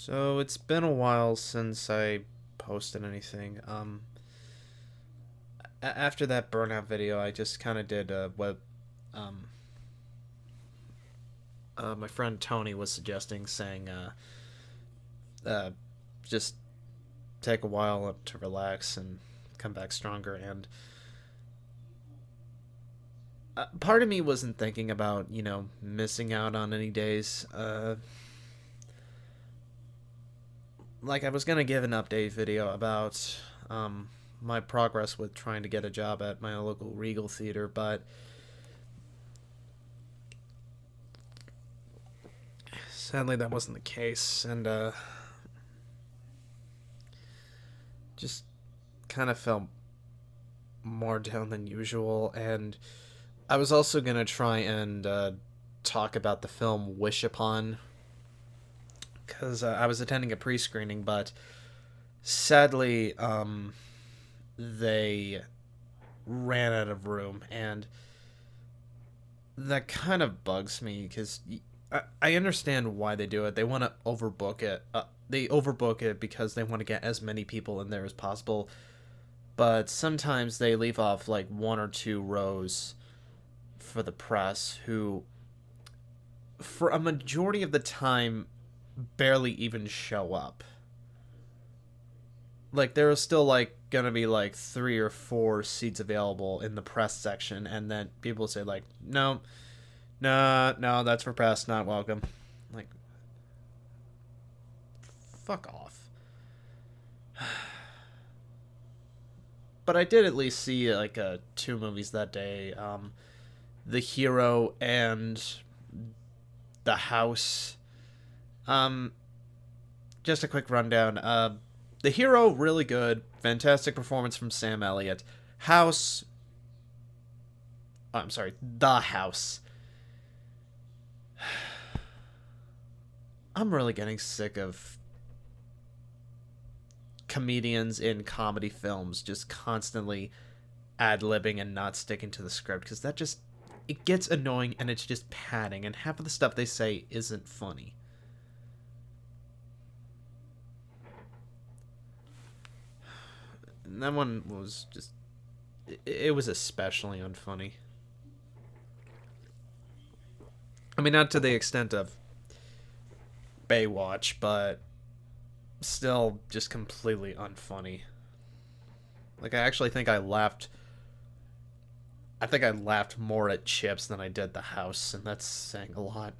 So it's been a while since I posted anything. After that burnout video, I just kind of did what um, my friend Tony was suggesting, saying uh, just take a while to relax and come back stronger. And part of me wasn't thinking about missing out on any days. Like I was gonna give an update video about my progress with trying to get a job at my local Regal theater, but sadly that wasn't the case, and just kind of felt more down than usual. And I was also gonna try and talk about the film Wish Upon, because I was attending a pre-screening, but sadly they ran out of room, and that kind of bugs me because I understand why they do it. They want to overbook it. They overbook it because they want to get as many people in there as possible, but sometimes they leave off like one or two rows for the press, who for a majority of the time barely even show up. Like there was still like gonna be like 3 or 4 seats available in the press section, and then people say like, no, no, that's for press, not welcome. Like, fuck off. But I did at least see like 2 movies that day. The Hero and The House. Just a quick rundown. The Hero, really good. Fantastic performance from Sam Elliott. House. Oh, I'm sorry. The House. I'm really getting sick of comedians in comedy films just constantly ad-libbing and not sticking to the script, because that just, it gets annoying, and it's just padding, and half of the stuff they say isn't funny. And that one was just, it was especially unfunny. I mean, not to the extent of Baywatch, but still just completely unfunny. Like, I actually think I laughed more at Chips than I did The House, and that's saying a lot.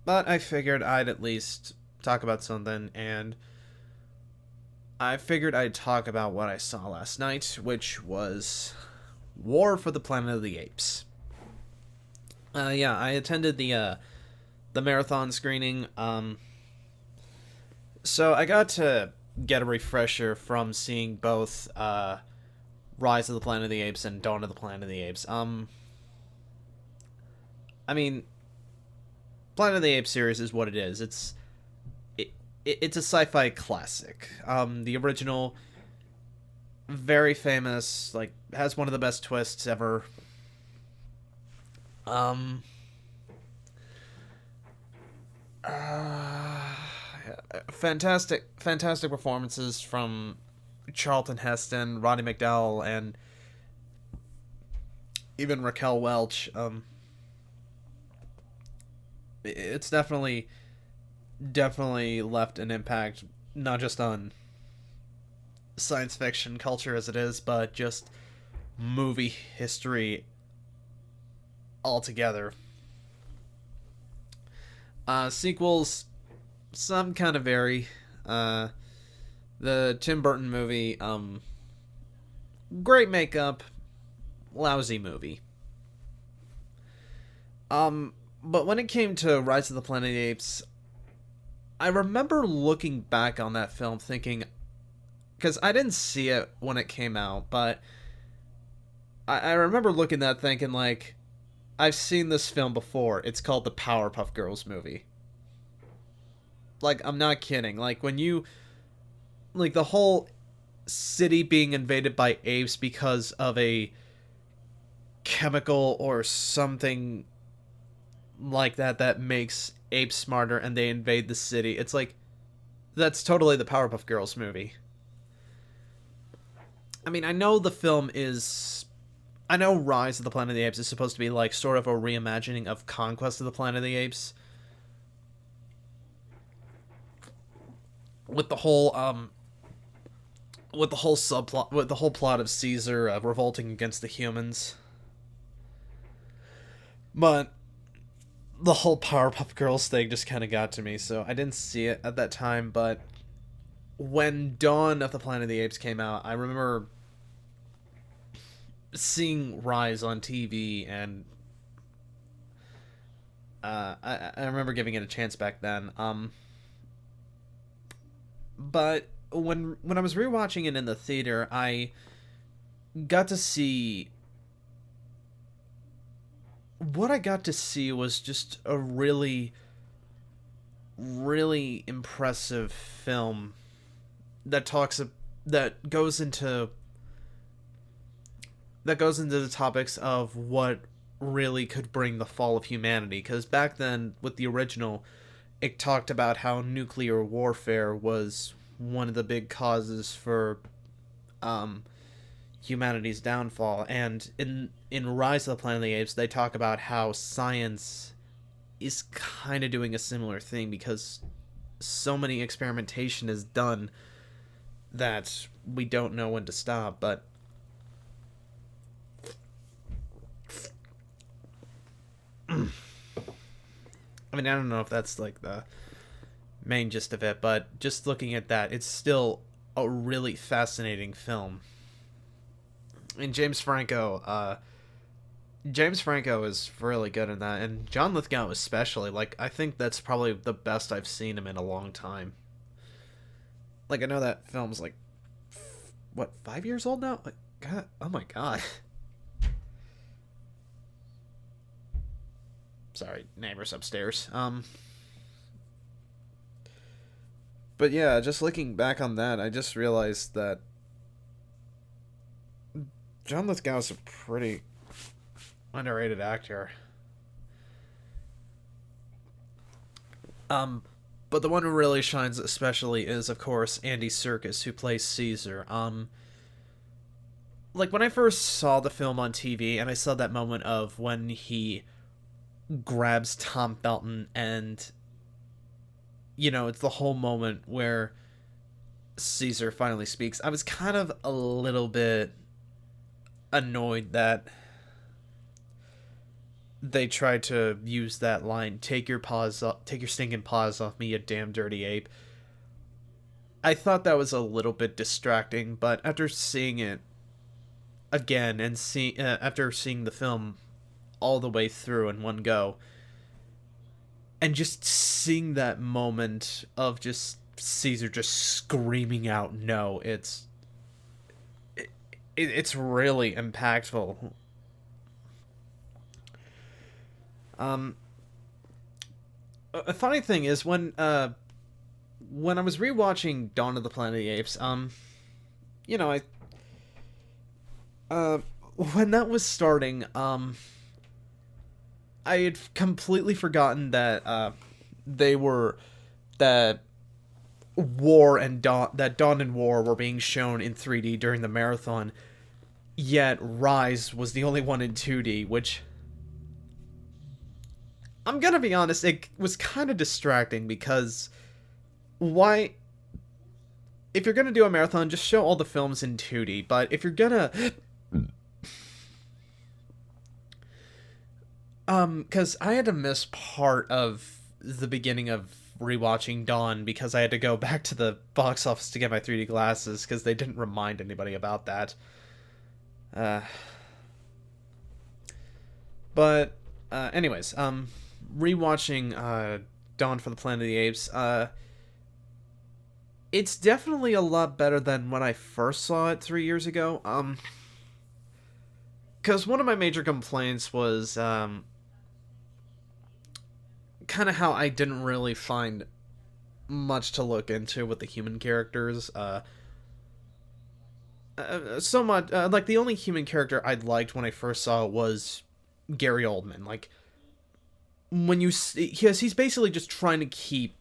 But I figured I'd at least talk about something, and I figured I'd talk about what I saw last night, which was War for the Planet of the Apes. Yeah, I attended the marathon screening. So I got to get a refresher from seeing both Rise of the Planet of the Apes and Dawn of the Planet of the Apes. I mean, Planet of the Apes series is what it is. It's a sci-fi classic. The original, very famous, like, has one of the best twists ever. Fantastic performances from Charlton Heston, Roddy McDowall, and even Raquel Welch. It's definitely left an impact, not just on science fiction culture as it is, but just movie history altogether. Sequels, some kind of vary. The Tim Burton movie, great makeup, lousy movie. But when it came to Rise of the Planet of the Apes, I remember looking back on that film thinking, because I didn't see it when it came out, but I remember looking at that thinking, like, I've seen this film before. It's called the Powerpuff Girls movie. Like, I'm not kidding. Like, when you, like, the whole city being invaded by apes because of a chemical or something like that makes apes smarter and they invade the city. It's like that's totally the Powerpuff Girls movie. I mean, I know the film is I know Rise of the Planet of the Apes is supposed to be like sort of a reimagining of Conquest of the Planet of the Apes with the whole subplot with the whole plot of Caesar revolting against the humans. But the whole Powerpuff Girls thing just kind of got to me, so I didn't see it at that time. But when Dawn of the Planet of the Apes came out, I remember seeing Rise on TV, and I remember giving it a chance back then. But when I was rewatching it in the theater, I got to see what I got to see was just a really, really impressive film that talks that goes into the topics of what really could bring the fall of humanity. Because back then, with the original, it talked about how nuclear warfare was one of the big causes for humanity's downfall, and in Rise of the Planet of the Apes, they talk about how science is kind of doing a similar thing because so many experimentation is done that we don't know when to stop. But I mean, I don't know if that's like the main gist of it, but just looking at that, it's still a really fascinating film. And James Franco is really good in that, and John Lithgow especially. Like, I think that's probably the best I've seen him in a long time. Like, I know that film's like, what, 5 years old now? Like, God, oh my god. Sorry, neighbors upstairs. But yeah, just looking back on that, I just realized that John Lithgow is a pretty underrated actor. But the one who really shines especially is, of course, Andy Serkis, who plays Caesar. Like, when I first saw the film on TV, and I saw that moment of when he grabs Tom Felton, and, you know, it's the whole moment where Caesar finally speaks, I was kind of a little bit annoyed that they tried to use that line, take your stinking paws off me, you damn dirty ape. I thought that was a little bit distracting, but after seeing it again and after seeing the film all the way through in one go, and just seeing that moment of just Caesar just screaming out no, it's really impactful. A funny thing is when I was rewatching Dawn of the Planet of the Apes, you know, when that was starting, I had completely forgotten that that Dawn and War were being shown in 3D during the marathon. Yet Rise was the only one in 2D, which, I'm gonna be honest, it was kind of distracting because why? If you're gonna do a marathon, just show all the films in 2D. But if you're gonna, because I had to miss part of the beginning of rewatching Dawn because I had to go back to the box office to get my 3D glasses because they didn't remind anybody about that. But anyways, rewatching Dawn for the Planet of the Apes, it's definitely a lot better than when I first saw it 3 years ago. Because one of my major complaints was kind of how I didn't really find much to look into with the human characters. So much like the only human character I liked when I first saw it was Gary Oldman. Like, when you see, because he's basically just trying to keep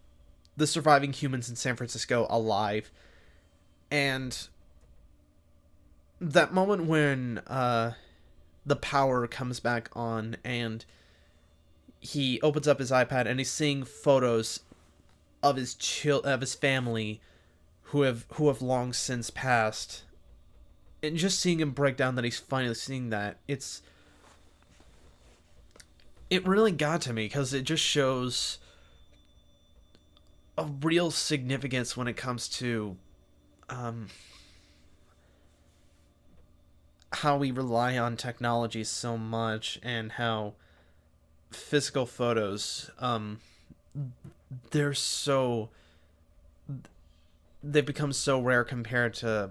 the surviving humans in San Francisco alive, and that moment when the power comes back on and he opens up his iPad and he's seeing photos of his family who have long since passed, and just seeing him break down that he's finally seeing that, it really got to me because it just shows a real significance when it comes to how we rely on technology so much, and how physical photos they're so they've become so rare compared to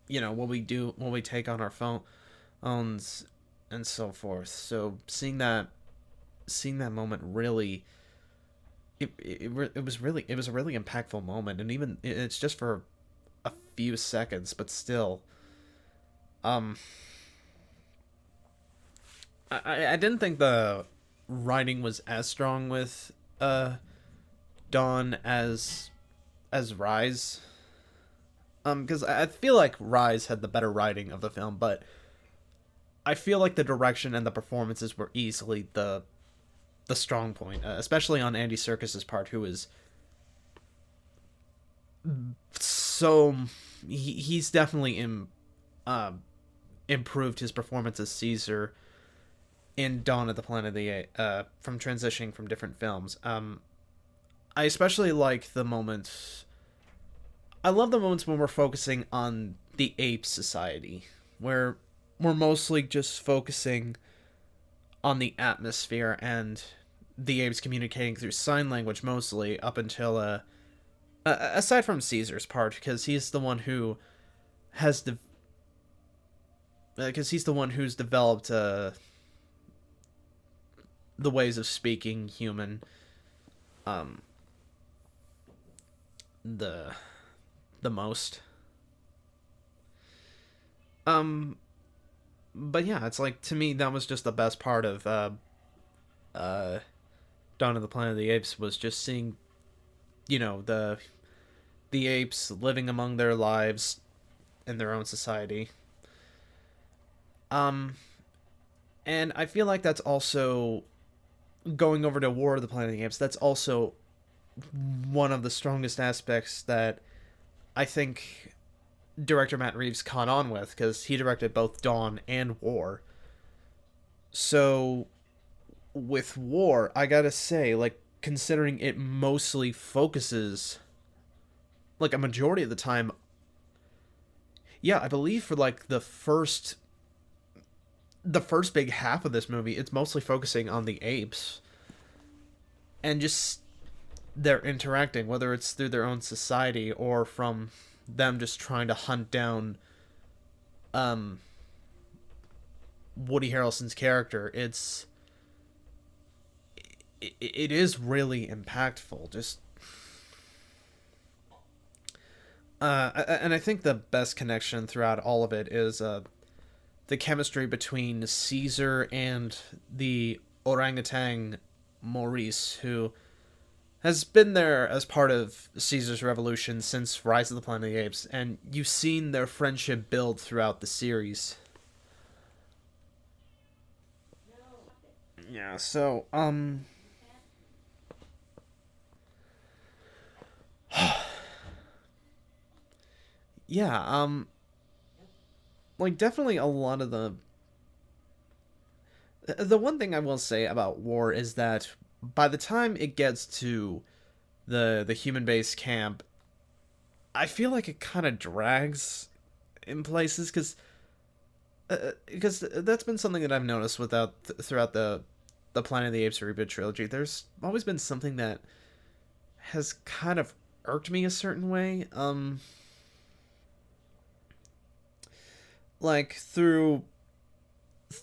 what we take on our phones and so forth. So seeing that moment really, it was a really impactful moment, and even it's just for a few seconds, but still, um, I didn't think the writing was as strong with Dawn as Rise, because I feel like Rise had the better writing of the film, but I feel like the direction and the performances were easily the strong point, especially on Andy Serkis's part, who is so he's definitely improved his performance as Caesar in Dawn of the Planet of the Apes, from transitioning from different films. I especially like the moments. I love the moments when we're focusing on the ape society, where we're mostly just focusing on the atmosphere and the apes communicating through sign language mostly, up until aside from Caesar's part, because he's the one who has because he's the one who's developed the ways of speaking human, um the most. um but yeah, it's like, to me, that was just the best part of uh Dawn of the Planet of the Apes, was just seeing, the apes living among their lives in their own society. um and I feel like that's also, going over to War of the Planet of the Apes, that's also one of the strongest aspects that I think director Matt Reeves caught on with, because he directed both Dawn and War. So with War, I gotta say, like, considering it mostly focuses, like, a majority of the time, yeah, I believe for like the first big half of this movie, it's mostly focusing on the apes and just they're interacting, whether it's through their own society or from them just trying to hunt down um Woody Harrelson's character. It is really impactful. Just and I think the best connection throughout all of it is the chemistry between Caesar and the orangutan Maurice, who has been there as part of Caesar's revolution since Rise of the Planet of the Apes, and you've seen their friendship build throughout the series. Yeah, so yeah, like, definitely a lot of the one thing I will say about War is that by the time it gets to the human base camp, I feel like it kind of drags in places, because that's been something that I've noticed throughout the Planet of the Apes reboot trilogy. There's always been something that has kind of irked me a certain way. Like, through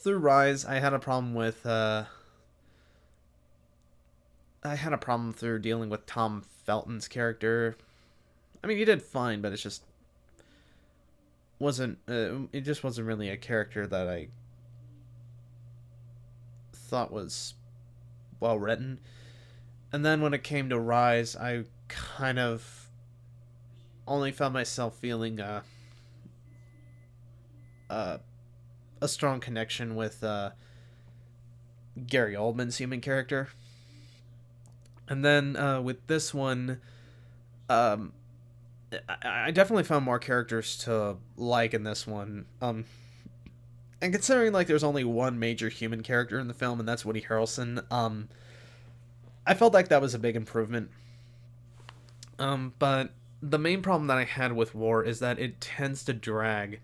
Rise, I had a problem through dealing with Tom Felton's character. I mean, he did fine, but it just wasn't really a character that I thought was well written. And then when it came to Rise, I kind of only found myself feeling uh, a strong connection with Gary Oldman's human character. And then with this one, um, I definitely found more characters to like in this one. And considering like there's only one major human character in the film, and that's Woody Harrelson, I felt like that was a big improvement. But the main problem that I had with War is that it tends to drag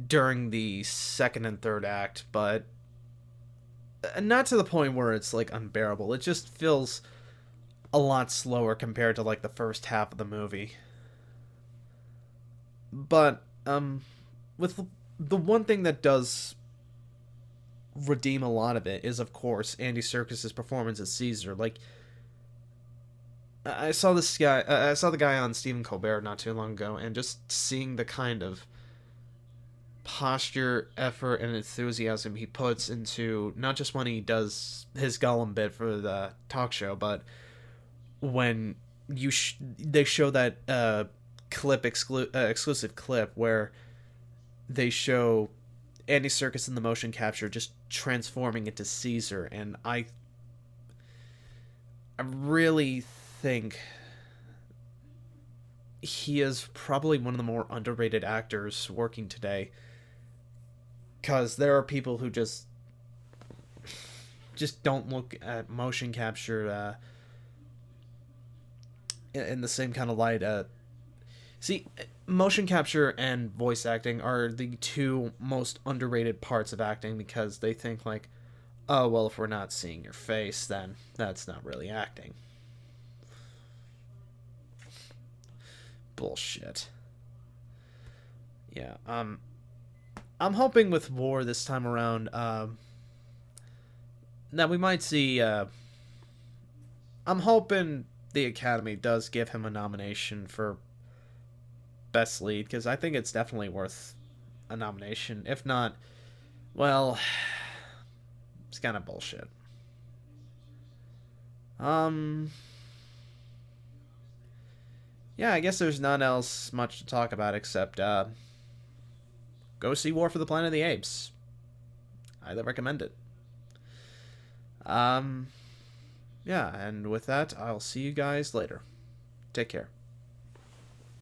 during the second and third act, but not to the point where it's like unbearable. It just feels a lot slower compared to like the first half of the movie. But with the one thing that does redeem a lot of it is, of course, Andy Serkis's performance as Caesar. Like, I saw this guy, I saw the guy on Stephen Colbert not too long ago, and just seeing the kind of posture, effort, and enthusiasm he puts into not just when he does his Gollum bit for the talk show, but when they show that exclusive clip where they show Andy Serkis in the motion capture just transforming into Caesar, and I really think he is probably one of the more underrated actors working today, because there are people who just don't look at motion capture in the same kind of light. See, motion capture and voice acting are the two most underrated parts of acting, because they think like, oh, well, if we're not seeing your face, then that's not really acting. Bullshit. Yeah, I'm hoping with War this time around, that we might see, I'm hoping the Academy does give him a nomination for Best Lead, because I think it's definitely worth a nomination. If not, well, it's kind of bullshit. Yeah, I guess there's none else much to talk about except go see War for the Planet of the Apes. Highly recommend it. Yeah, and with that, I'll see you guys later. Take care.